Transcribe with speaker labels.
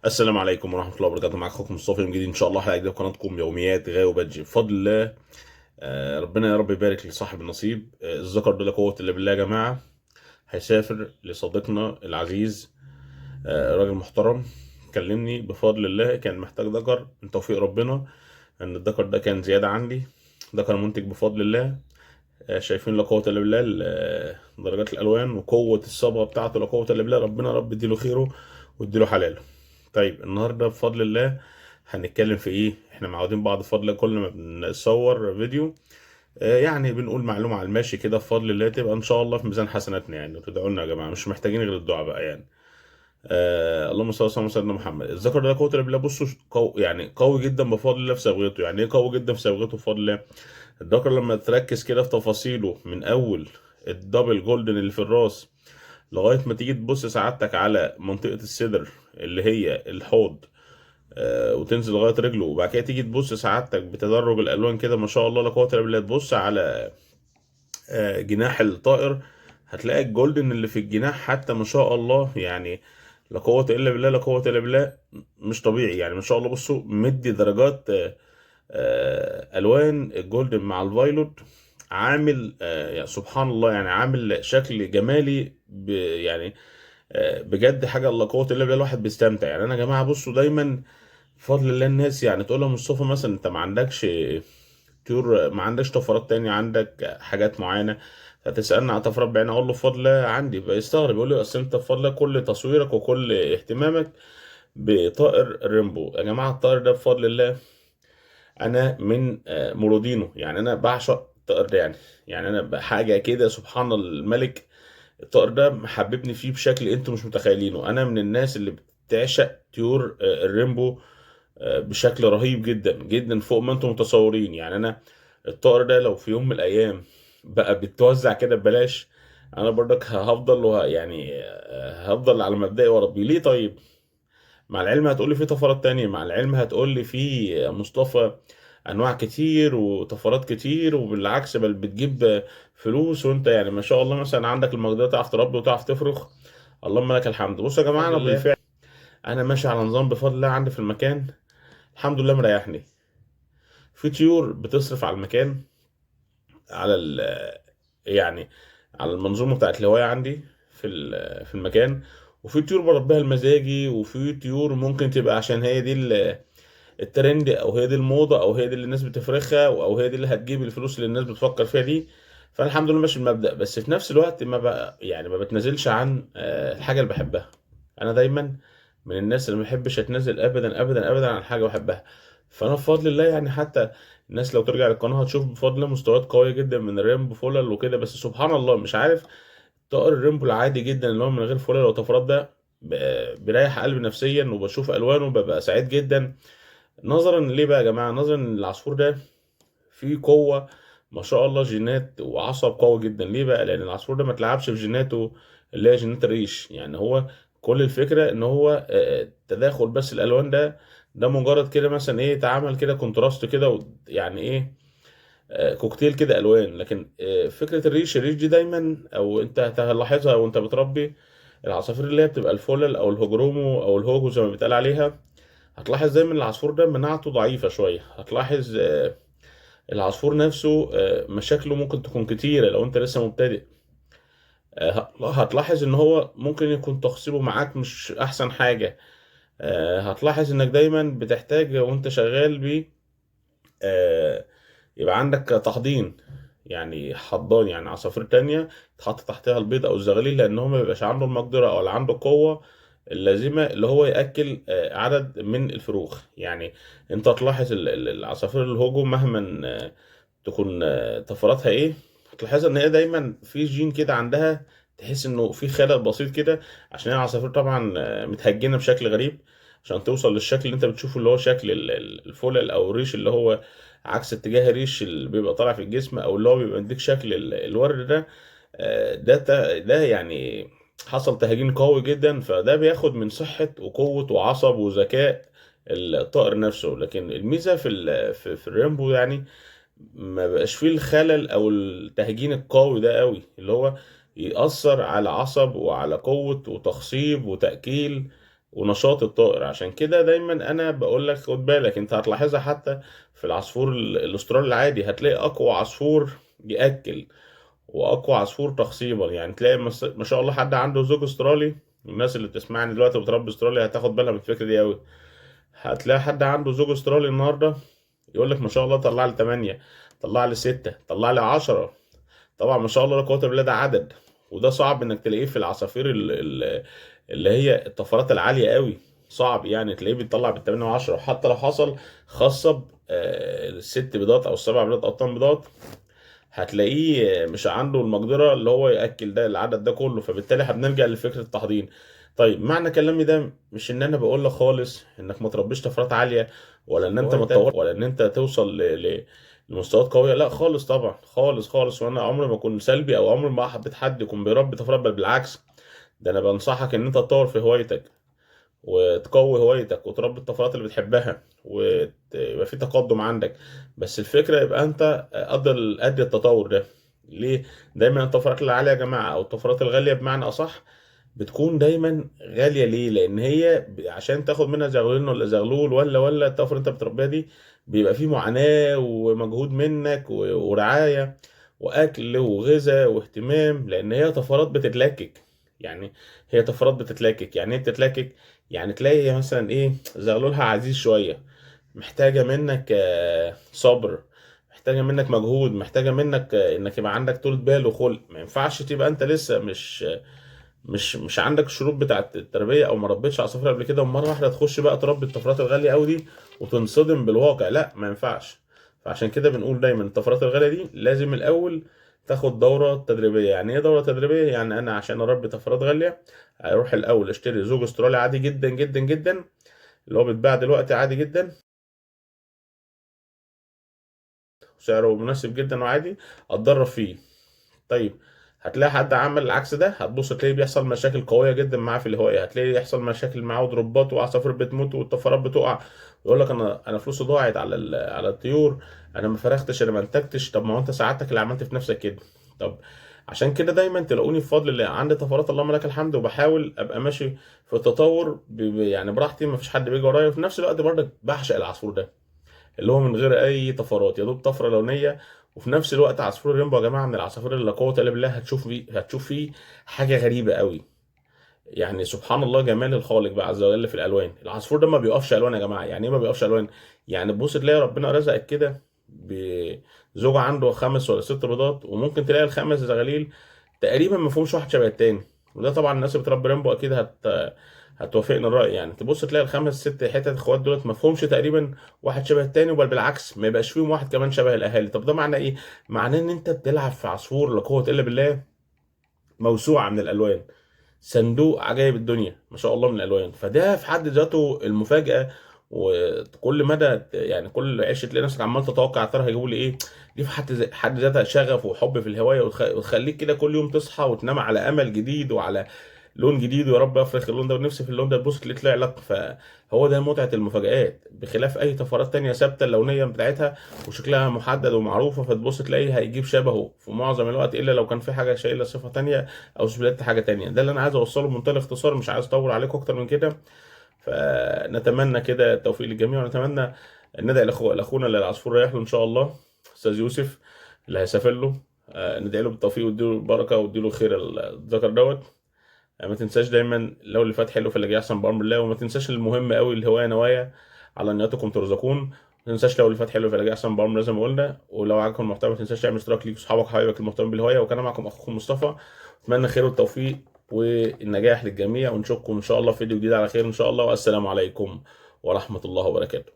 Speaker 1: السلام عليكم ورحمة الله وبركاته. معاك اخوكم مصطفى من جديد ان شاء الله حلقة جديدة في قناتكم يوميات غاوي وبدجي بفضل الله. ربنا يا رب يبارك لصاحب النصيب. الذكر ده لقوة الا بالله يا جماعة. هيسافر لصديقنا العزيز. راجل محترم كلمني بفضل الله، كان محتاج ذكر من توفيق ربنا، ان الذكر ده كان زيادة عندي. ذكر منتج بفضل الله. شايفين لا قوة الا بالله. درجات الالوان وقوة الصبغة بتاعته لا قوة الا بالله. ربنا رب يديله خيره ويديله حلاله. طيب النهارده بفضل الله هنتكلم في ايه؟ احنا معودين بعض بفضل الله كل ما بنصور فيديو يعني بنقول معلومة على الماشي كده بفضل الله، تبقى ان شاء الله في ميزان حسناتنا يعني، وتدعوا لنا يا جماعة، مش محتاجين غير الدعاء بقى يعني. اللهم صل وسلم على سيدنا محمد. الذكر ده قوة الا بالله. بصوا يعني قوي جدا بفضل الله في صبغته. يعني ايه قوي جدا في صبغته بفضل الله؟ الذكر لما تركز كده في تفاصيله من اول الدبل جولدن اللي في الراس لغايه ما تيجي تبص سعادتك على منطقه الصدر اللي هي الحوض، وتنزل لغايه رجله، وبعد كده تيجي تبص سعادتك بتدرج الالوان كده ما شاء الله لا قوه الا بالله، تبص على جناح الطائر، هتلاقي الجولدن اللي في الجناح حتى ما شاء الله يعني لا قوه الا بالله لا قوه الا بالله. مش طبيعي يعني ما شاء الله. بصوا مدي درجات الوان الجولدن مع الفايلوت، عامل يعني سبحان الله، يعني عامل شكل جمالي يعني بجد حاجه الله قوه الا بالله. الواحد بيستمتع يعني. انا يا جماعه بصوا دايما بفضل الله الناس يعني تقول له مصطفى مثلا انت ما عندكش طيور، ما عندكش طفرات تانية، عندك حاجات معينه، فتسالني على طفرات بعينها، اقول له بفضل الله عندي، بيستغرب يقول لي اصل انت بفضل الله كل تصويرك وكل اهتمامك بطائر الريمبو. يا جماعه الطائر ده بفضل الله انا من مرودينه يعني. انا بعشق الطائر ده يعني انا حاجه كده سبحان الملك. الطائر ده محببني فيه بشكل انتوا مش متخيلينه. انا من الناس اللي بتعشق طيور الريمبو بشكل رهيب جدا جدا فوق ما انتم متصورين يعني. انا الطائر ده لو في يوم من الايام بقى بيتوزع كده ببلاش، انا برضك هفضل يعني هفضل على مبدئي واربيه. ليه؟ طيب مع العلم هتقولي في طفرات تانية، مع العلم هتقولي في مصطفى انواع كتير وطفرات كتير، وبالعكس بل بتجيب فلوس، وانت يعني ما شاء الله مثلا عندك المقدرة تعرف تربي وتعرف تفرخ. اللهم لك الحمد. بصوا يا جماعة
Speaker 2: بفضل
Speaker 1: انا
Speaker 2: الله.
Speaker 1: بالفعل انا ماشي على نظام بفضل الله عندي في المكان. الحمد لله مريحني. في طيور بتصرف على المكان، على يعني على المنظومه بتاعت الهوايه عندي في المكان. وفي طيور بربيها المزاجي، وفي طيور ممكن تبقى عشان هي دي الترند، او هي دي الموضه، او هي دي اللي الناس بتفرخها، او هي دي اللي هتجيب الفلوس اللي الناس بتفكر فيها دي. فانا الحمد لله ماشي المبدأ، بس في نفس الوقت ما بقى يعني ما بتنزلش عن الحاجه اللي بحبها. انا دايما من الناس اللي ما بحبش اتنازل ابدا ابدا ابدا عن حاجه بحبها. فانا بفضل الله يعني حتى الناس لو ترجع للقناه هتشوف بفضل الله مستويات قويه جدا من الريمبو فولل وكده. بس سبحان الله مش عارف، طائر الريمبو العادي جدا اللي هو من غير فولل وطفرات ده بيريح قلبي نفسيا، وبشوف الوانه ببقى سعيد جدا. نظرا ليه بقى يا جماعه؟ نظرا ان العصفور ده فيه قوه ما شاء الله، جينات وعصب قوي جدا. ليه بقى؟ لان العصفور ده ما تلعبش في جيناته اللي هي جينات الريش يعني. هو كل الفكره ان هو تداخل بس الالوان ده، ده مجرد كده مثلا ايه، اتعمل كده كونتراست كده يعني ايه، كوكتيل كده الوان. لكن فكره الريش دي دايما، او انت هتلاحظها وانت بتربي العصافير اللي هي بتبقى الفولل او الهجرومو او الهوجو زي ما بيتقال عليها، هتلاحظ دايما العصفور ده مناعته ضعيفة شوية. هتلاحظ العصفور نفسه مشاكله ممكن تكون كتيرة لو انت لسه مبتدئ. هتلاحظ ان هو ممكن يكون تخصيبه معاك مش احسن حاجة. هتلاحظ انك دايما بتحتاج وانت شغال بيه يبقى عندك تحضين، يعني حضان، يعني عصافير تانية تحط تحتها البيض او الزغاليل، لان هو ما بيبقاش عنده المقدرة او عنده القوة اللازمة اللي هو يأكل عدد من الفروخ يعني. انت تلاحظ العصافير الهجوم مهما تكون طفراتها ايه، هتلاحظ ان هي دايما في جين كده عندها، تحس انه في خلل بسيط كده، عشان هي العصافير طبعا متهجنة بشكل غريب عشان توصل للشكل اللي انت بتشوفه، اللي هو شكل الفلل او الريش اللي هو عكس اتجاه الريش اللي بيبقى طالع في الجسم، او اللي هو بيبقى مديك شكل الورد ده. ده يعني حصل تهجين قوي جدا، فده بياخد من صحة وقوة وعصب وذكاء الطائر نفسه. لكن الميزة في الريمبو يعني ما بقاش فيه الخلل او التهجين القوي ده قوي، اللي هو يأثر على عصب وعلى قوة وتخصيب وتأكيل ونشاط الطائر. عشان كده دايما انا بقول لك خد بالك، انت هتلاحظها حتى في العصفور الاسترالي العادي، هتلاقي اقوى عصفور ياكل واقوى عصفور تخصيبا. يعني تلاقي ما شاء الله حد عنده زوج استرالي، الناس اللي بتسمعني دلوقتي بتربي استرالي هتاخد بالها من الفكره دي قوي. هتلاقي حد عنده زوج استرالي النهارده يقول لك ما شاء الله طلع لي 8، طلع لي 6، طلع لي 10. طبعا ما شاء الله لا قوه الا بالله، ده عدد، وده صعب انك تلاقيه في العصافير اللي هي الطفرات العاليه قوي. صعب يعني تلاقيه بيطلع بالثمانية وعشرة، وحتى لو حصل خصب الست بيضات او السبع بيضات او الثمان بيضات، هتلاقيه مش عنده المقدره اللي هو ياكل ده العدد ده كله. فبالتالي هنرجع لفكره التحضير. طيب معنى كلامي ده مش ان انا بقول لك خالص انك ما تربيش طفرات عاليه، ولا ان انت ما تطور، ولا ان انت توصل لمستويات قويه، لا خالص طبعا، خالص خالص. وانا عمري ما اكون سلبي او عمري ما حبيت حد يكون بيربي طفرات، بل بالعكس، ده انا بنصحك ان انت تطور في هوايتك وتقوي هوايتك وتربي الطفرات اللي بتحبها ويبقى في تقدم عندك. بس الفكرة يبقى انت قد التطور ده. ليه؟ دايما الطفرات العالية يا جماعة او الطفرات الغالية بمعنى اصح بتكون دايما غالية. ليه؟ لان هي عشان تاخد منها زغلول ولا زغلول ولا الطفرة انت بتربيها دي، بيبقى فيه معاناة ومجهود منك ورعاية واكل وغذاء واهتمام، لان هي طفرات بتتلكك. يعني هي طفرات بتتلكك. يعني ايه بتتلكك؟ يعني تلاقي مثلا ايه زغلولها عزيز شوية، محتاجة منك صبر، محتاجة منك مجهود، محتاجة منك انك يبقى عندك طولة بال وخلق. ما ينفعش تبقى انت لسه مش عندك الشروط بتاعت التربية او ما ربيتش عصافير قبل كده، ومرة واحدة تخش بقى تربي الطفرات الغالية قوي دي وتنصدم بالواقع. لا ما ينفعش. فعشان كده بنقول دايما الطفرات الغالية دي لازم الاول تاخد دورة تدريبية. يعني ايه دورة تدريبية؟ يعني انا عشان اربي طفرات غالية اروح الاول اشتري زوج استرالي عادي جدا جدا جدا، اللي هو بيتباع دلوقتي عادي جدا، سعره مناسب جدا وعادي، اتدرب فيه. طيب هتلاقي حد عمل العكس ده، هتبص تلاقي بيحصل مشاكل قويه جدا معاه في الهوايه، هتلاقي يحصل مشاكل معاه ودروبات وعصافير بتموت والطفرات بتقع. يقول لك انا فلوسي ضاعت على على الطيور، انا ما فرختش، انا ما انتجتش. طب ما هو انت ساعدتك اللي عملت في نفسك كده. طب عشان كده دايما تلاقوني بفضل الله عندي طفرات اللهم لك الحمد، وبحاول ابقى ماشي في التطور يعني براحتي، ما فيش حد بيجي ورايا. وفي نفس الوقت برضك بعشق العصفور ده اللي هو من غير اي طفرات، يا دوب طفره لونيه. وفي نفس الوقت عصفور الرينبو يا جماعه من العصافير اللي لا قوه الا بالله، هتشوف فيه حاجه غريبه قوي. يعني سبحان الله جمال الخالق بقى عز وجل في الالوان. العصفور ده ما بيقفش الوان يا جماعه. يعني ايه ما بيقفش الوان؟ يعني تبص تلاقي ربنا رزقك كده بزوجة عنده 5 ولا 6 بيضات، وممكن تلاقي الخمس زغاليل تقريبا ما فيهمش واحد شبه التاني. وده طبعا الناس اللي بتربي رينبو اكيد هتوافقنا الرأي. يعني تبص تلاقي ال5 6 حتت اخوات دولت ما فيهمش تقريبا واحد شبه التاني، بل بالعكس ما يبقاش فيهم واحد كمان شبه الاهالي. طب ده معناه ايه؟ معناه ان انت بتلعب في عصفور لا قوه الا بالله، موسوعه من الالوان، صندوق عجائب الدنيا ما شاء الله من الالوان. فده في حد ذاته المفاجاه. وكل مدى يعني كل عيش تلاقي نفسك عمال تتوقع يا ترى هيجيبوا لي ايه. دي في حد ذاتها شغف وحب في الهوايه، وتخليك كده كل يوم تصحى وتنام على امل جديد وعلى لون جديد، ويا رب افرخ اللون ده ونفسي في اللون ده، تبص تلاقي طلع لك. فهو ده متعه المفاجآت، بخلاف اي طفرات تانية ثابته اللونيه بتاعتها وشكلها محدد ومعروفه، فتبص تلاقيه هيجيب شبهه في معظم الوقت، الا لو كان في حاجه شايله صفه تانية او سبلت حاجه تانية. ده اللي انا عايز اوصله بمنتهى الاختصار، مش عايز اطول عليكم اكتر من كده. فنتمنى كده التوفيق للجميع، ونتمنى ندعي لاخونا اللي العصفور رايح له ان شاء الله، استاذ يوسف اللي هيسافر له. ندعي له بالتوفيق واديله البركه واديله خير الذكر دوت. ما تنساش دايما لو اللي فات حلو فاللي جاي احسن بامر الله. وما تنساش المهم قوي الهوايه نوايا، على نياتكم ترزقون. ما تنساش لو اللي فات حلو فاللي جاي احسن بامر الله زي ما قلنا. ولو عجبكم المحتوى ما تنساش تعمل اشتراك ليك واصحابك وحبايبك المهتمين بالهوايه. وكان معكم اخوكم مصطفى، اتمنى خير والتوفيق والنجاح للجميع، ونشوفكم ان شاء الله في فيديو جديد على خير ان شاء الله. والسلام عليكم ورحمه الله وبركاته.